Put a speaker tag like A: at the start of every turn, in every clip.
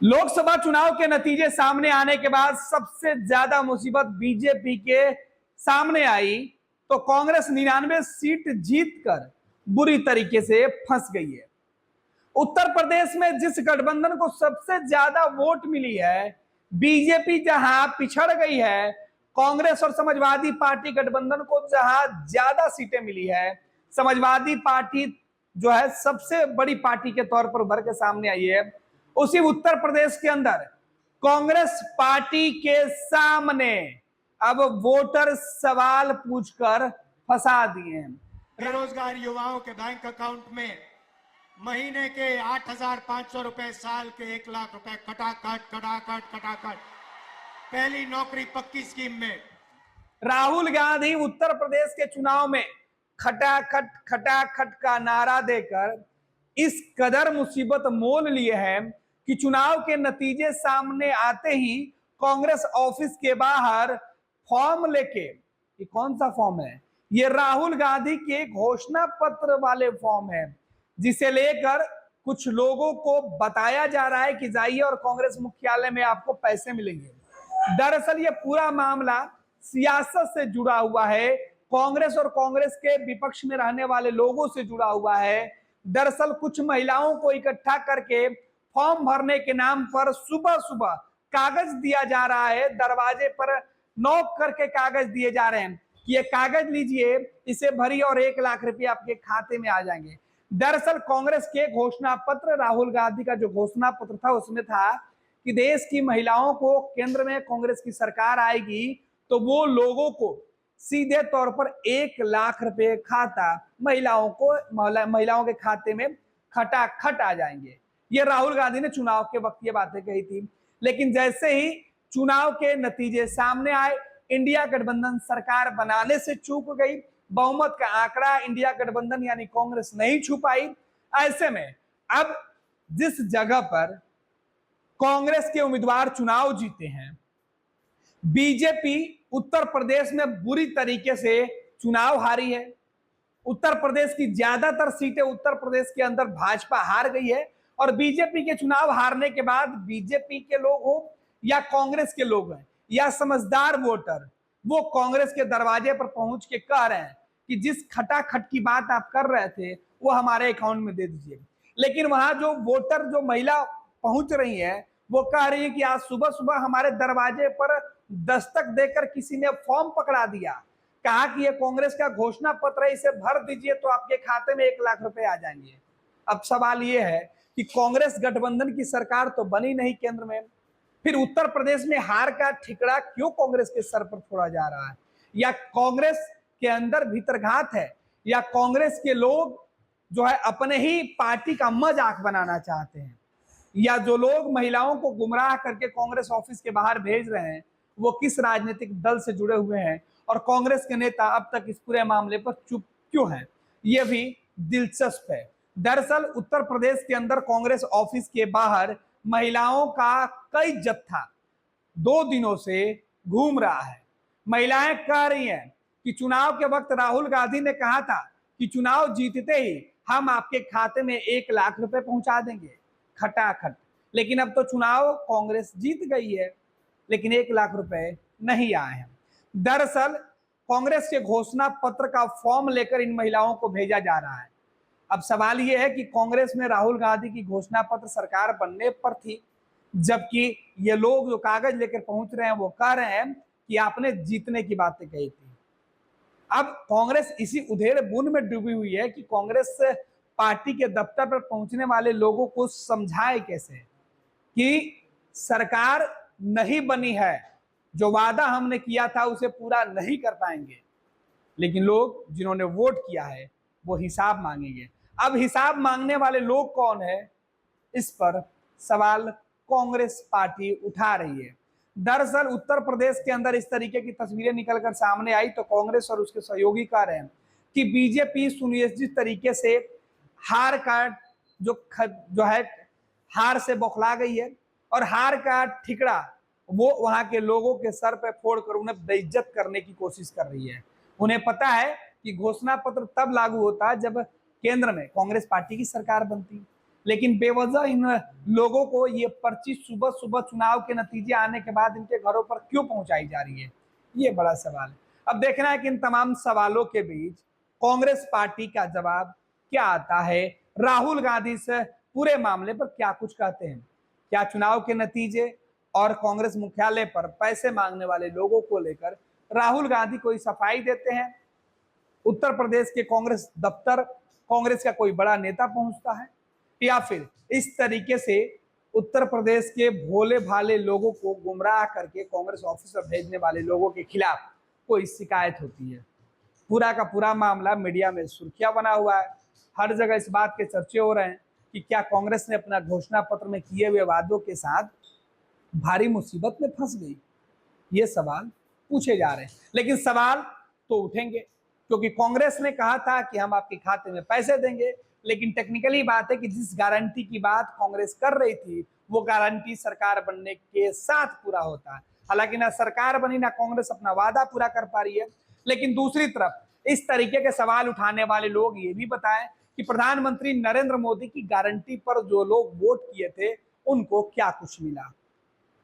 A: लोकसभा चुनाव के नतीजे सामने आने के बाद सबसे ज्यादा मुसीबत बीजेपी के सामने आई तो कांग्रेस 99 सीट जीतकर बुरी तरीके से फंस गई है। उत्तर प्रदेश में जिस गठबंधन को सबसे ज्यादा वोट मिली है, बीजेपी जहां पिछड़ गई है, कांग्रेस और समाजवादी पार्टी गठबंधन को जहां ज्यादा सीटें मिली है, समाजवादी पार्टी जो है सबसे बड़ी पार्टी के तौर पर उभर के सामने आई है। उसी उत्तर प्रदेश के अंदर कांग्रेस पार्टी के सामने अब वोटर सवाल पूछकर फंसा दिए हैं।
B: बेरोजगार युवाओं के बैंक अकाउंट में महीने के 8,500 रुपए, साल के 1 लाख रुपए खटाखट पहली नौकरी पक्की स्कीम में।
A: राहुल गांधी उत्तर प्रदेश के चुनाव में खटाखट का नारा देकर इस कदर मुसीबत मोल लिए हैं कि चुनाव के नतीजे सामने आते ही कांग्रेस ऑफिस के बाहर फॉर्म लेके, ये कौन सा फॉर्म है? ये राहुल गांधी के घोषणा पत्र वाले फॉर्म है, जिसे लेकर कुछ लोगों को बताया जा रहा है कि जाइए और कांग्रेस मुख्यालय में आपको पैसे मिलेंगे। दरअसल ये पूरा मामला सियासत से जुड़ा हुआ है, कांग्रेस और कांग्रेस के विपक्ष में रहने वाले लोगों से जुड़ा हुआ है। दरअसल कुछ महिलाओं को इकट्ठा करके फॉर्म भरने के नाम पर सुबह सुबह कागज दिया जा रहा है, दरवाजे पर नॉक करके कागज दिए जा रहे हैं कि ये कागज लीजिए, इसे भरिए और 1 लाख रुपए आपके खाते में आ जाएंगे। दरअसल कांग्रेस के घोषणा पत्र, राहुल गांधी का जो घोषणा पत्र था उसमें था कि देश की महिलाओं को केंद्र में कांग्रेस की सरकार आएगी तो वो लोगों को सीधे तौर पर 1 लाख रुपए खाता महिलाओं के खाते में खटाखट आ जाएंगे। ये राहुल गांधी ने चुनाव के वक्त ये बातें कही थी। लेकिन जैसे ही चुनाव के नतीजे सामने आए, इंडिया गठबंधन सरकार बनाने से चूक गई, बहुमत का आंकड़ा इंडिया गठबंधन यानी कांग्रेस नहीं छू पाई। ऐसे में अब जिस जगह पर कांग्रेस के उम्मीदवार चुनाव जीते हैं, बीजेपी उत्तर प्रदेश में बुरी तरीके से चुनाव हारी है। उत्तर प्रदेश की ज्यादातर सीटें उत्तर प्रदेश के अंदर भाजपा हार गई है और बीजेपी के चुनाव हारने के बाद बीजेपी के लोग हो या कांग्रेस के लोग हैं या समझदार वोटर, वो कांग्रेस के दरवाजे पर पहुंच के कह रहे हैं कि जिस खटाखट की बात आप कर रहे थे वो हमारे अकाउंट में दे दीजिए। लेकिन वहां जो वोटर, जो महिला पहुंच रही है, वो कह रही है कि आज सुबह सुबह हमारे दरवाजे पर दस्तक देकर किसी ने फॉर्म पकड़ा दिया, कहा कि ये कांग्रेस का घोषणा पत्र है, इसे भर दीजिए तो आपके खाते में 1 लाख रुपए आ जाएंगे। अब सवाल ये है कि कांग्रेस गठबंधन की सरकार तो बनी नहीं केंद्र में, फिर उत्तर प्रदेश में हार का ठिकरा क्यों कांग्रेस के सर पर फोड़ा जा रहा है? या कांग्रेस के अंदर भीतरघात है, या कांग्रेस के लोग जो है अपने ही पार्टी का मजाक बनाना चाहते हैं, या जो लोग महिलाओं को गुमराह करके कांग्रेस ऑफिस के बाहर भेज रहे हैं वो किस राजनीतिक दल से जुड़े हुए हैं और कांग्रेस के नेता अब तक इस पूरे मामले पर चुप क्यों हैं, ये भी दिलचस्प है। दरअसल उत्तर प्रदेश के अंदर कांग्रेस ऑफिस के बाहर महिलाओं का कई जत्था 2 दिनों से घूम रहा है। महिलाएं कह रही हैं कि चुनाव के वक्त राहुल गांधी ने कहा था कि चुनाव जीतते ही हम आपके खाते में 1 लाख रुपए पहुंचा देंगे खटाखट। लेकिन अब तो चुनाव कांग्रेस जीत गई है लेकिन 1 लाख रुपए नहीं आए हैं। दरअसल कांग्रेस के घोषणा पत्र का फॉर्म लेकर इन महिलाओं को भेजा जा रहा है। अब सवाल यह है कि कांग्रेस में राहुल गांधी की घोषणा पत्र सरकार बनने पर थी, जबकि ये लोग जो कागज लेकर पहुंच रहे हैं वो कह रहे हैं कि आपने जीतने की बातें कही थी। अब कांग्रेस इसी उधेड़ बुन में डूबी हुई है कि कांग्रेस पार्टी के दफ्तर पर पहुंचने वाले लोगों को समझाए कैसे कि सरकार नहीं बनी है, जो वादा हमने किया था उसे पूरा नहीं कर पाएंगे, लेकिन लोग जिन्होंने वोट किया है वो हिसाब मांगेंगे। अब हिसाब मांगने वाले लोग कौन है, इस पर सवाल कांग्रेस पार्टी उठा रही है। दरअसल उत्तर प्रदेश के अंदर इस तरीके की तस्वीरें निकलकर सामने आई तो कांग्रेस और उसके सहयोगी कह रहे हैं कि बीजेपी सुनियोजित तरीके से हार का जो है हार से बौखला गई है और हार का ठिकरा वो वहां के लोगों के सर पे फोड़कर उन्हें बेइज्जत करने की कोशिश कर रही है। उन्हें पता है कि घोषणा पत्र तब लागू होता है जब केंद्र में कांग्रेस पार्टी की सरकार बनती, लेकिन बेवजह इन लोगों को ये पर्ची सुबह सुबह चुनाव के नतीजे आने के बाद इनके घरों पर क्यों पहुंचाई जा रही है, ये बड़ा सवाल है। अब देखना है कि इन तमाम सवालों के बीच कांग्रेस पार्टी का जवाब क्या आता है, राहुल गांधी से पूरे मामले पर क्या कुछ कहते हैं। क्या चुनाव के नतीजे और कांग्रेस मुख्यालय पर पैसे मांगने वाले लोगों को लेकर राहुल गांधी कोई सफाई देते हैं, उत्तर प्रदेश के कांग्रेस दफ्तर कांग्रेस का कोई बड़ा नेता पहुंचता है, या फिर इस तरीके से उत्तर प्रदेश के भोले भाले लोगों को गुमराह करके कांग्रेस ऑफिस में भेजने वाले लोगों के खिलाफ कोई शिकायत होती है। पूरा का पूरा मामला मीडिया में सुर्खियां बना हुआ है। हर जगह इस बात के चर्चे हो रहे हैं कि क्या कांग्रेस ने अपना घोषणा पत्र में किए हुए वादों के साथ भारी मुसीबत में फंस गई, ये सवाल पूछे जा रहे हैं। लेकिन सवाल तो उठेंगे, क्योंकि कांग्रेस ने कहा था कि हम आपके खाते में पैसे देंगे, लेकिन टेक्निकली बात है कि जिस गारंटी की बात कांग्रेस कर रही थी वो गारंटी सरकार बनने के साथ पूरा होता है। हालांकि ना सरकार बनी ना कांग्रेस अपना वादा पूरा कर पा रही है। लेकिन दूसरी तरफ इस तरीके के सवाल उठाने वाले लोग ये भी बताएं कि प्रधानमंत्री नरेंद्र मोदी की गारंटी पर जो लोग वोट किए थे उनको क्या कुछ मिला,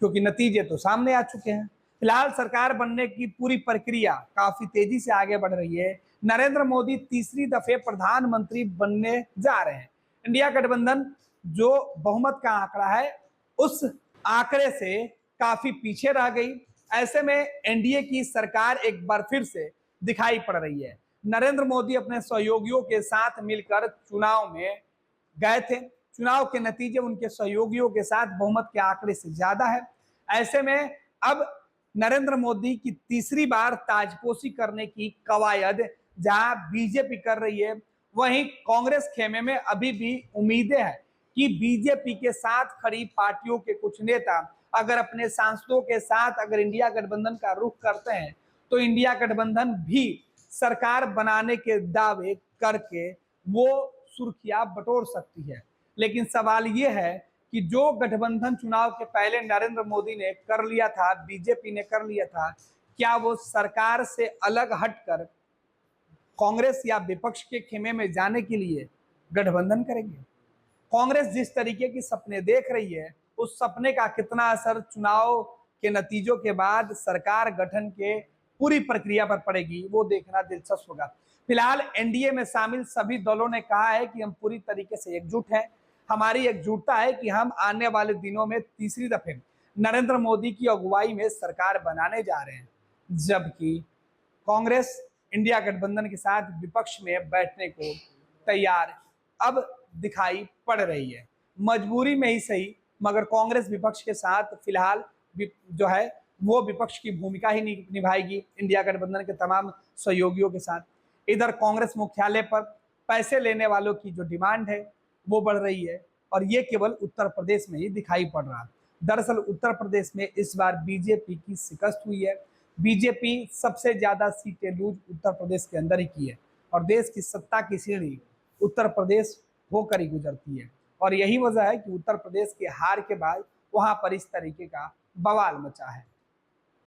A: क्योंकि नतीजे तो सामने आ चुके हैं। फिलहाल सरकार बनने की पूरी प्रक्रिया काफी तेजी से आगे बढ़ रही है। नरेंद्र मोदी तीसरी दफे प्रधानमंत्री बनने जा रहे हैं। इंडिया गठबंधन जो बहुमत का आंकड़ा है उस आंकड़े से काफी पीछे रह गई। ऐसे में एनडीए की सरकार एक बार फिर से दिखाई पड़ रही है। नरेंद्र मोदी अपने सहयोगियों के साथ मिलकर चुनाव में गए थे। चुनाव के नतीजे उनके सहयोगियों के साथ बहुमत के आंकड़े से ज्यादा है। ऐसे में अब नरेंद्र मोदी की तीसरी बार ताजपोशी करने की कवायद जहां बीजेपी कर रही है, वहीं कांग्रेस खेमे में अभी भी उम्मीदें हैं कि बीजेपी के साथ खड़ी पार्टियों के कुछ नेता अगर अपने सांसदों के साथ अगर इंडिया गठबंधन का रुख करते हैं तो इंडिया गठबंधन भी सरकार बनाने के दावे करके वो सुर्खियां बटोर सकती है। लेकिन सवाल ये है कि जो गठबंधन चुनाव के पहले नरेंद्र मोदी ने कर लिया था, बीजेपी ने कर लिया था, क्या वो सरकार से अलग हटकर कांग्रेस या विपक्ष के खेमे में जाने के लिए गठबंधन करेंगे? कांग्रेस जिस तरीके की सपने देख रही है उस सपने का कितना असर चुनाव के नतीजों के बाद सरकार गठन के पूरी प्रक्रिया पर पड़ेगी, वो देखना दिलचस्प होगा। फिलहाल एनडीए में शामिल सभी दलों ने कहा है कि हम पूरी तरीके से एकजुट हैं। हमारी एकजुटता है कि हम आने वाले दिनों में तीसरी दफे नरेंद्र मोदी की अगुवाई में सरकार बनाने जा रहे हैं, जबकि कांग्रेस इंडिया गठबंधन के साथ विपक्ष में बैठने को तैयार अब दिखाई पड़ रही है। मजबूरी में ही सही, मगर कांग्रेस विपक्ष के साथ फिलहाल जो है वो विपक्ष की भूमिका ही निभाएगी इंडिया गठबंधन के तमाम सहयोगियों के साथ। इधर कांग्रेस मुख्यालय पर पैसे लेने वालों की जो डिमांड है वो बढ़ रही है, और ये केवल उत्तर प्रदेश में ही दिखाई पड़ रहा है। दरअसल उत्तर प्रदेश में इस बार बीजेपी की शिकस्त हुई है। बीजेपी सबसे ज्यादा सीटें लूज उत्तर प्रदेश के अंदर ही की है, और देश की सत्ता की सीढ़ी उत्तर प्रदेश होकर ही गुजरती है। और यही वजह है कि उत्तर प्रदेश के हार के बाद वहां पर इस तरीके का बवाल मचा है।